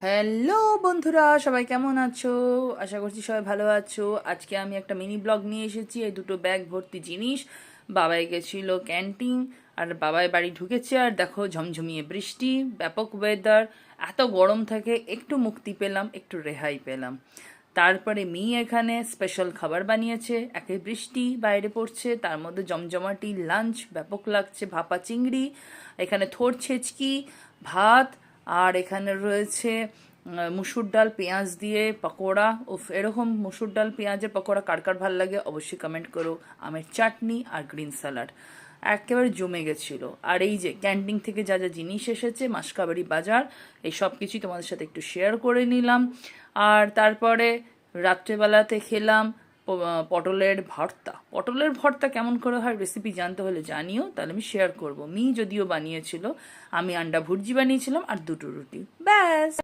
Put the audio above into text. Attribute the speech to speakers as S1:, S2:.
S1: Hello বন্ধুরা, সবাই কেমন আছো? আশা করছি সবাই ভালো আছো। আজকে আমি একটা মিনি ব্লগ নিয়ে এসেছি। এই দুটো ব্যাগ ভর্তি জিনিস। বাবাই গেছিল ক্যান্টিন, আর বাবাই বাড়ি ঢুকেছে, আর দেখো ঝমঝমিয়ে বৃষ্টি, ব্যাপক ওয়েদার। এত গরম থেকে একটু মুক্তি পেলাম, একটু রেহাই পেলাম। তারপরে এখানে স্পেশাল খাবার বানিয়েছে। একে বৃষ্টি বাইরে পড়ছে, তার মধ্যে জমজমাটি লাঞ্চ, ব্যাপক লাগছে। ভাপা চিংড়ি, এখানে থোড় ছেচকি, ভাত, আর এখানে রয়েছে মুসুর ডাল পেঁয়াজ দিয়ে পকোড়া। উফ, এরকম মুসুর ডাল পেঁয়াজের পকোড়া কার কার ভাল লাগে অবশ্যই কমেন্ট করো। আমের চাটনি আর গ্রিন স্যালাড, একেবারে জমে গেছিল। আর এই যে ক্যান্টিন থেকে যা যা জিনিস এসেছে, মাসকাবাড়ি বাজার, এই সব কিছুই তোমাদের সাথে একটু শেয়ার করে নিলাম। আর তারপরে রাত্রেবেলাতে খেলাম পটলের ভর্তা। পটলের ভর্তা কেমন করে হয় রেসিপি জানতে হলে জানিও, তাহলে আমি শেয়ার করব। যদিও বানিয়েছিল, আমি আন্ডা ভুর্জি বানিয়েছিলাম আর দুটো রুটি, ব্যাস।